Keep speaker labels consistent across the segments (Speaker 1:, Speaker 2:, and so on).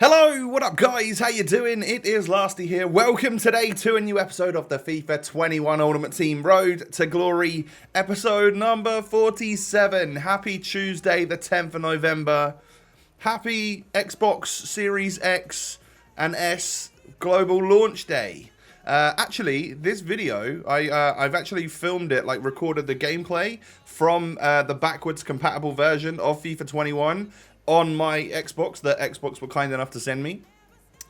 Speaker 1: Hello, what up guys, how you doing? It is Lasty here. Welcome today to a new episode of the FIFA 21 Ultimate Team Road to Glory, episode number 47. Happy Tuesday, the 10th of November. Happy Xbox Series X and S Global Launch Day. Actually, this video, I've actually filmed it, like recorded the gameplay from the backwards compatible version of FIFA 21 on my Xbox that Xbox were kind enough to send me.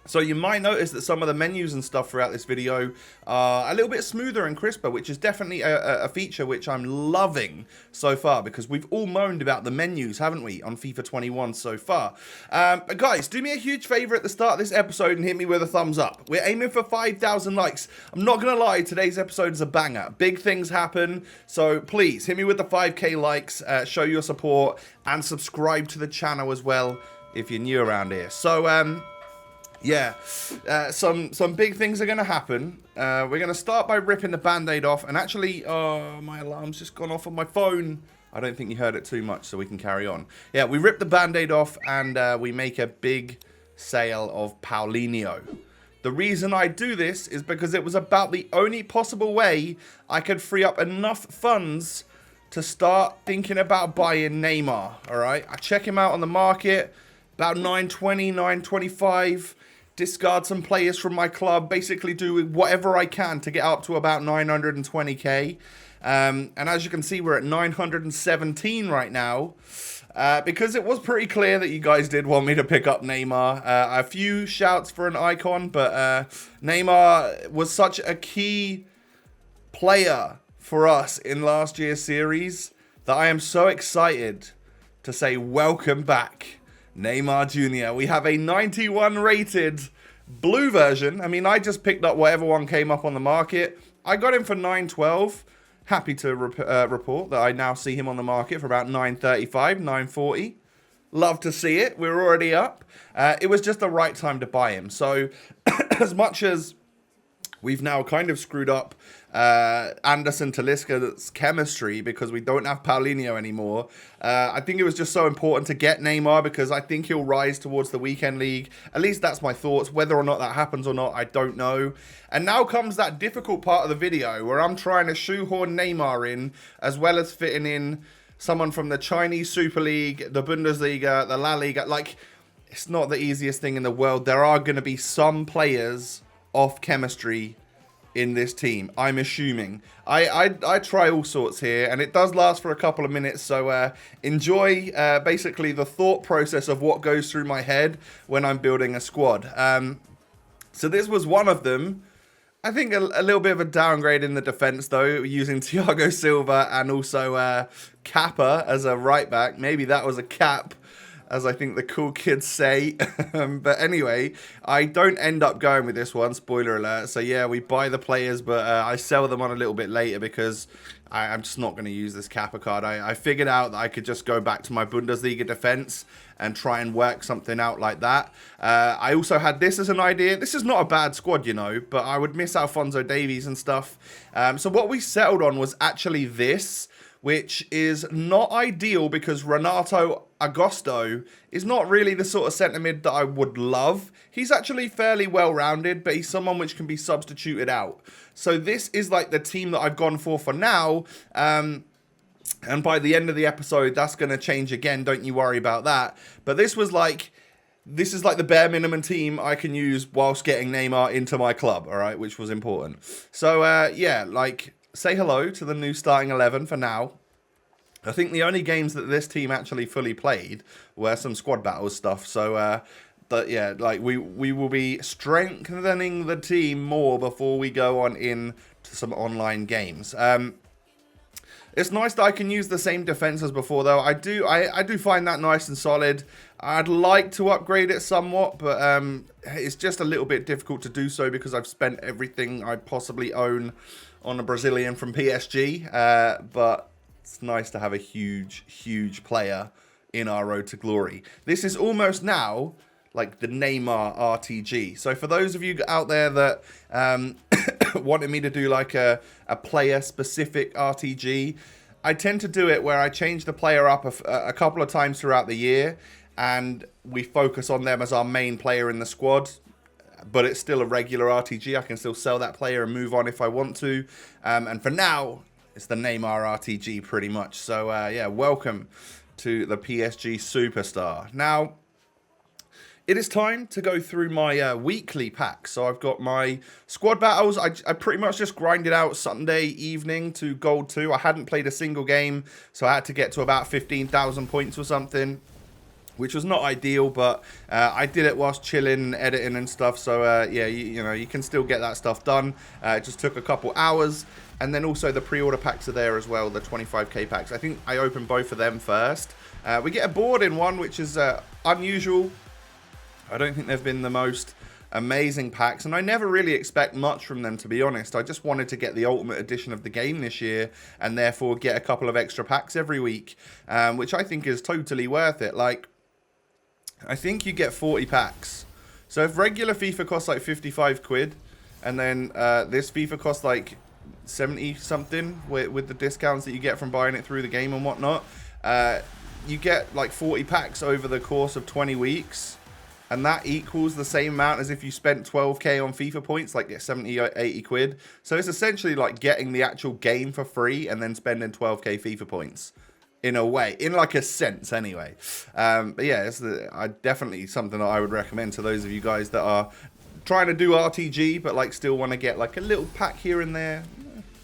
Speaker 1: So you might notice that some of the menus and stuff throughout this video are a little bit smoother and crisper, which is definitely a feature which I'm loving so far, because we've all moaned about the menus, haven't we, on FIFA 21 so far. But guys, do me a huge favor at the start of this episode and hit me with a thumbs up. We're aiming for 5,000 likes. I'm not going to lie, today's episode is a banger. Big things happen, so please hit me with the 5k likes, show your support, and subscribe to the channel as well if you're new around here. So, yeah, some big things are going to happen. We're going to start by ripping the band-aid off. And actually, my alarm's just gone off on my phone. I don't think you heard it too much, so we can carry on. Yeah, we rip the band-aid off and we make a big sale of Paulinho. The reason I do this is because it was about the only possible way I could free up enough funds to start thinking about buying Neymar, all right? I check him out on the market, about 920, 925. Discard some players from my club, basically do whatever I can to get up to about 920k. And as you can see, we're at 917 right now. Because it was pretty clear that you guys did want me to pick up Neymar. A few shouts for an icon, but Neymar was such a key player for us in last year's series that I am so excited to say welcome back, Neymar Jr. We have a 91 rated blue version. I mean, I just picked up whatever one came up on the market. I got him for 912. Happy to report that I now see him on the market for about 935, 940. Love to see it. We're already up. It was just the right time to buy him. So as much as we've now kind of screwed up Anderson Talisca's chemistry because we don't have Paulinho anymore, I think it was just so important to get Neymar because I think he'll rise towards the weekend league. At least that's my thoughts. Whether or not that happens or not, I don't know. And now comes that difficult part of the video where I'm trying to shoehorn Neymar in as well as fitting in someone from the Chinese Super League, the Bundesliga, the La Liga. Like, it's not the easiest thing in the world. There are going to be some players off chemistry in this team, I'm assuming. I try all sorts here, and it does last for a couple of minutes, so enjoy basically the thought process of what goes through my head when I'm building a squad. So this was one of them. I think a little bit of a downgrade in the defense, though, using Thiago Silva and also Kappa as a right back. Maybe that was a cap, as I think the cool kids say. But anyway, I don't end up going with this one, spoiler alert. So yeah, we buy the players, but I sell them on a little bit later because I'm just not going to use this Kappa card. I figured out that I could just go back to my Bundesliga defense and try and work something out like that. I also had this as an idea. This is not a bad squad, you know, but I would miss Alphonso Davies and stuff. So what we settled on was actually this, which is not ideal because Renato Augusto is not really the sort of centre mid that I would love. He's actually fairly well-rounded, but he's someone which can be substituted out. So this is like the team that I've gone for now. And by the end of the episode, that's going to change again. Don't you worry about that. But this is like the bare minimum team I can use whilst getting Neymar into my club, all right, which was important. So, yeah, like, say hello to the new starting 11 for now. I think the only games that this team actually fully played were some squad battles stuff. So, but yeah, like we will be strengthening the team more before we go on in to some online games. It's nice that I can use the same defense as before, though. I do find that nice and solid. I'd like to upgrade it somewhat, but it's just a little bit difficult to do so because I've spent everything I possibly own on a Brazilian from PSG. But it's nice to have a huge player in our road to glory. This is almost now like the Neymar RTG. So for those of you out there that wanted me to do like a player-specific RTG, I tend to do it where I change the player up a couple of times throughout the year, and we focus on them as our main player in the squad. But it's still a regular RTG. I can still sell that player and move on if I want to. And for now, it's the Neymarrrr RTG pretty much. So, yeah, welcome to the PSG Superstar. Now, it is time to go through my weekly packs. So I've got my squad battles. I pretty much just grinded out Sunday evening to Gold 2. I hadn't played a single game, so I had to get to about 15,000 points or something, which was not ideal, but I did it whilst chilling, editing and stuff. So, yeah, you know, you can still get that stuff done. It just took a couple hours. And then also the pre-order packs are there as well, the 25k packs. I think I opened both of them first. We get a board in one, which is unusual. I don't think they've been the most amazing packs, and I never really expect much from them, to be honest. I just wanted to get the ultimate edition of the game this year, and therefore get a couple of extra packs every week, which I think is totally worth it. Like, I think you get 40 packs. So if regular FIFA costs like 55 quid, and then this FIFA costs like 70 something with the discounts that you get from buying it through the game and whatnot, you get like 40 packs over the course of 20 weeks, and that equals the same amount as if you spent 12k on FIFA points, like get 70 or 80 quid. So it's essentially like getting the actual game for free and then spending 12k FIFA points. In a way, in like a sense anyway. But yeah, it's definitely something that I would recommend to those of you guys that are trying to do RTG but like still want to get like a little pack here and there.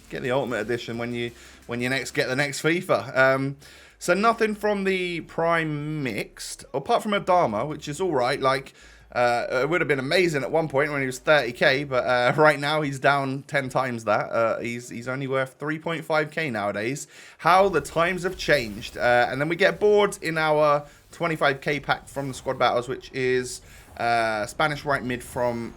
Speaker 1: Get the ultimate edition when you next get the next FIFA. So nothing from the Prime Mixed, apart from Adama, which is alright. Like, it would have been amazing at one point when he was 30k, but right now he's down 10 times that. He's only worth 3.5k nowadays. How the times have changed. And then we get boards in our 25k pack from the squad battles, which is Spanish right mid from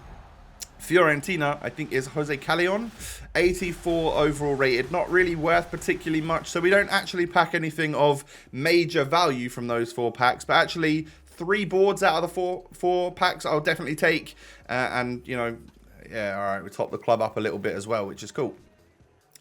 Speaker 1: Fiorentina, I think is Jose Callejon, 84 overall rated, not really worth particularly much, so we don't actually pack anything of major value from those 4 packs, but actually 3 boards out of the four packs I'll definitely take, and you know, yeah, all right, we top the club up a little bit as well, which is cool.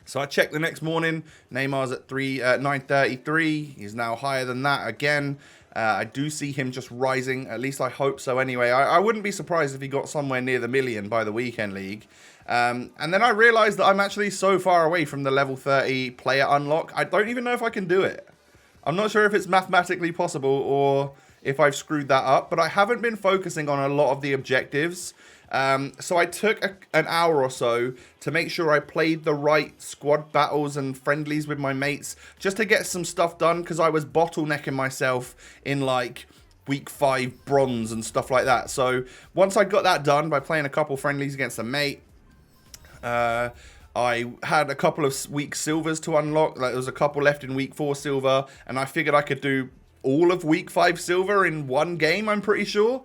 Speaker 1: So I checked the next morning, Neymar's at 933, he's now higher than that again. I do see him just rising, at least I hope so anyway. I wouldn't be surprised if he got somewhere near the million by the weekend league. And then I realized that I'm actually so far away from the level 30 player unlock, I don't even know if I can do it. I'm not sure if it's mathematically possible or if I've screwed that up, but I haven't been focusing on a lot of the objectives. So I took an hour or so to make sure I played the right squad battles and friendlies with my mates, just to get some stuff done, because I was bottlenecking myself in like week 5 bronze and stuff like that. So once I got that done by playing a couple friendlies against a mate, I had a couple of week silvers to unlock. Like, there was a couple left in week 4 silver, and I figured I could do all of week 5 silver in one game, I'm pretty sure,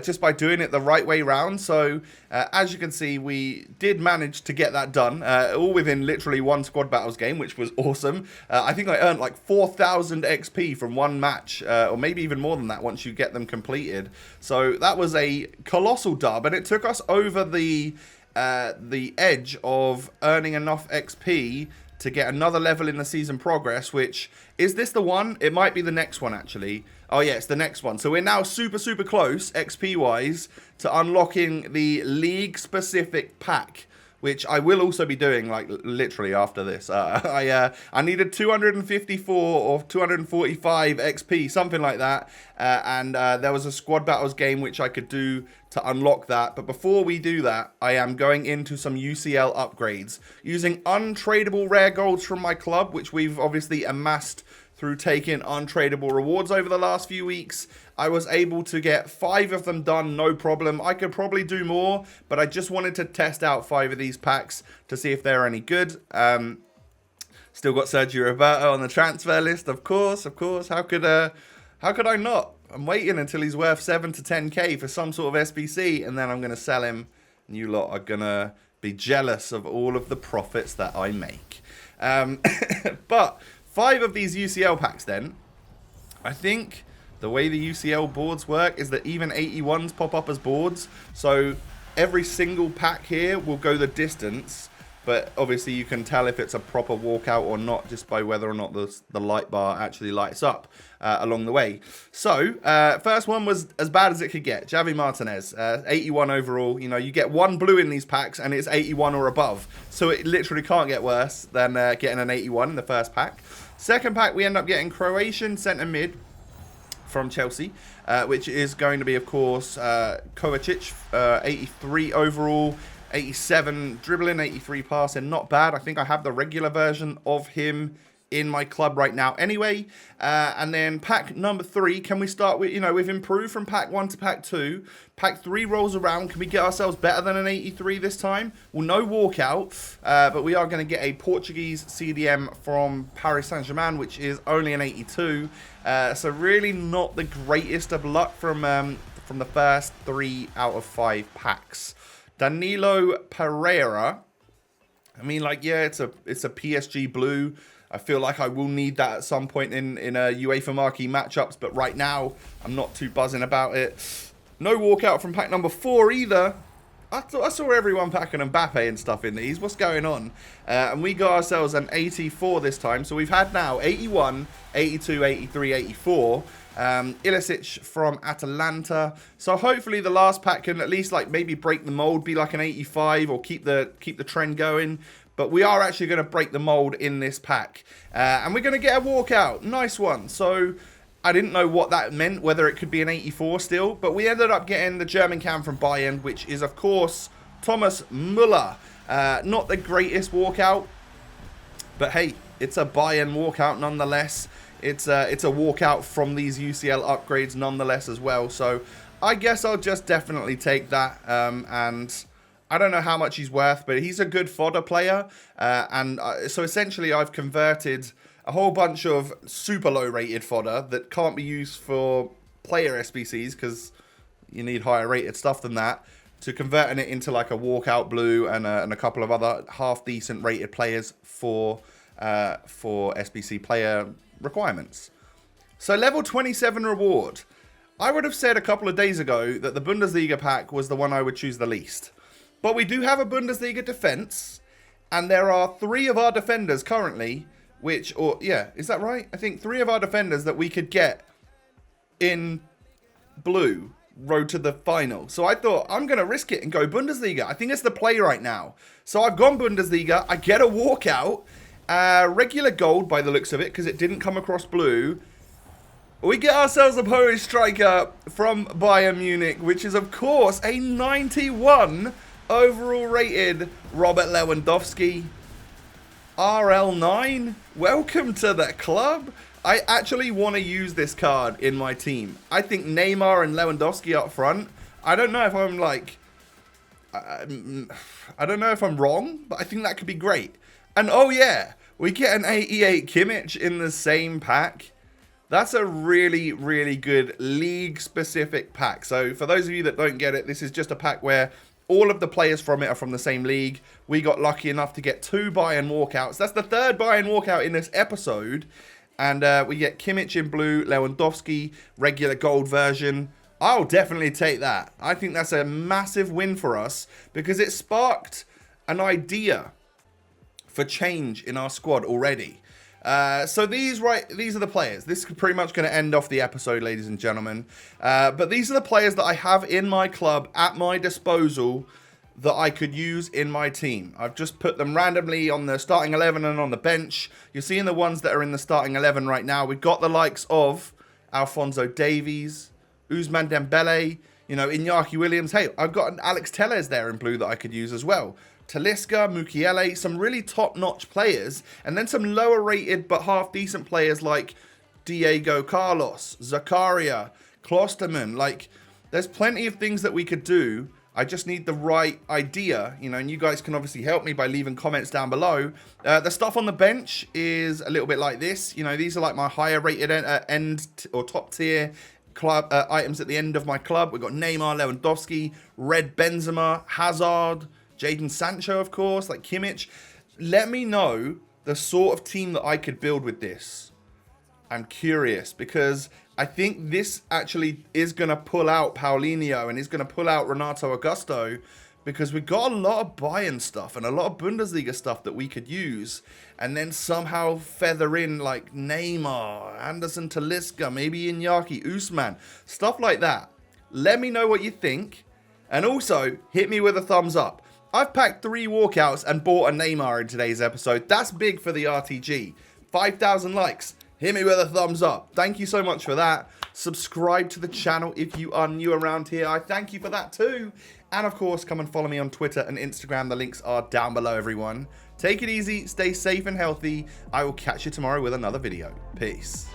Speaker 1: just by doing it the right way round. So as you can see, we did manage to get that done, all within literally one squad battles game, which was awesome. I think I earned like 4,000 XP from one match, or maybe even more than that once you get them completed. So that was a colossal dub, and it took us over the edge of earning enough XP to get another level in the season progress, which, is this the one? It might be the next one, actually. Oh, yeah, it's the next one. So we're now super, super close, XP-wise, to unlocking the league-specific pack, which I will also be doing, like, literally after this. I needed 254 or 245 XP, something like that, and there was a squad battles game which I could do to unlock that. But before we do that, I am going into some UCL upgrades, using untradeable rare golds from my club, which we've obviously amassed through taking untradeable rewards over the last few weeks. I was able to get 5 of them done, no problem. I could probably do more, but I just wanted to test out 5 of these packs to see if they're any good. Still got Sergio Roberto on the transfer list, of course. How could I not? I'm waiting until he's worth 7 to 10k for some sort of SBC, and then I'm going to sell him. And you lot are going to be jealous of all of the profits that I make. But 5 of these UCL packs then, I think the way the UCL boards work is that even 81s pop up as boards. So every single pack here will go the distance but obviously you can tell if it's a proper walkout or not just by whether or not the light bar actually lights up along the way. So, first one was as bad as it could get. Javi Martinez, 81 overall. You know, you get one blue in these packs and it's 81 or above. So it literally can't get worse than getting an 81 in the first pack. Second pack, we end up getting Croatian centre mid from Chelsea, which is going to be, of course, Kovacic, 83 overall. 87 dribbling, 83 passing, not bad. I think I have the regular version of him in my club right now anyway. And then pack number 3, can we start with, you know, we've improved from pack 1 to pack 2. Pack 3 rolls around. Can we get ourselves better than an 83 this time? Well, no walkout, but we are going to get a Portuguese CDM from Paris Saint-Germain, which is only an 82. So really not the greatest of luck from the first 3 out of 5 packs. Danilo Pereira. I mean, like, yeah, it's a PSG blue. I feel like I will need that at some point in UEFA marquee matchups, but right now I'm not too buzzing about it. No walkout from pack number 4 either. I saw everyone packing Mbappe and stuff in these. What's going on? And we got ourselves an 84 this time. So we've had now 81, 82, 83, 84. Ilicic from Atalanta. So hopefully the last pack can at least like maybe break the mold, be like an 85 or keep the trend going. But we are actually going to break the mold in this pack. And we're going to get a walkout. Nice one. So I didn't know what that meant, whether it could be an 84 still. But we ended up getting the German cam from Bayern, which is, of course, Thomas Müller. Not the greatest walkout. But hey, it's a Bayern walkout nonetheless. It's a walkout from these UCL upgrades nonetheless as well. So I guess I'll just definitely take that. And I don't know how much he's worth, but he's a good fodder player. So essentially I've converted a whole bunch of super low rated fodder that can't be used for player SBCs because you need higher rated stuff than that, to converting it into like a walkout blue and a couple of other half decent rated players for SBC player requirements. So level 27 reward. I would have said a couple of days ago that the Bundesliga pack was the one I would choose the least. But we do have a Bundesliga defense, and there are 3 of our defenders currently, is that right? I think 3 of our defenders that we could get in blue road to the final. So I thought, I'm going to risk it and go Bundesliga. I think it's the play right now. So I've gone Bundesliga. I get a walkout. Regular gold by the looks of it, because it didn't come across blue. We get ourselves a Polish striker from Bayern Munich, which is, of course, a 91 overall rated Robert Lewandowski. RL9, welcome to the club. I actually want to use this card in my team. I think Neymar and Lewandowski up front. I don't know if I'm like... I don't know if I'm wrong, but I think that could be great. And oh yeah, we get an 88 Kimmich in the same pack. That's a really, really good league-specific pack. So for those of you that don't get it, this is just a pack where all of the players from it are from the same league. We got lucky enough to get 2 Bayern walkouts. That's the 3rd Bayern walkout in this episode. And we get Kimmich in blue, Lewandowski, regular gold version. I'll definitely take that. I think that's a massive win for us because it sparked an idea for change in our squad already. So these are the players. This is pretty much going to end off the episode, ladies and gentlemen. But these are the players that I have in my club at my disposal that I could use in my team. I've just put them randomly on the starting 11 and on the bench. You're seeing the ones that are in the starting 11 right now. We've got the likes of Alphonso Davies, Ousmane Dembele, Iñaki Williams. Hey, I've got an Alex Telles there in blue that I could use as well. Talisca, Mukiele, some really top-notch players, and then some lower-rated but half-decent players like Diego Carlos, Zakaria, Klosterman. Like, there's plenty of things that we could do. I just need the right idea, and you guys can obviously help me by leaving comments down below. The stuff on the bench is a little bit like this. These are like my higher-rated end or top-tier club items at the end of my club. We've got Neymar, Lewandowski, Red Benzema, Hazard, Jadon Sancho, of course, like Kimmich. Let me know the sort of team that I could build with this. I'm curious because I think this actually is going to pull out Paulinho and is going to pull out Renato Augusto. because we've got a lot of Bayern stuff and a lot of Bundesliga stuff that we could use, and then somehow feather in like Neymar, Anderson Talisca, maybe Iñaki, Usman, stuff like that. Let me know what you think, and also hit me with a thumbs up. I've packed 3 walkouts and bought a Neymar in today's episode. That's big for the RTG. 5,000 likes. Hit me with a thumbs up. Thank you so much for that. Subscribe to the channel if you are new around here. I thank you for that too. And of course, come and follow me on Twitter and Instagram. The links are down below, everyone. Take it easy, stay safe and healthy. I will catch you tomorrow with another video. Peace.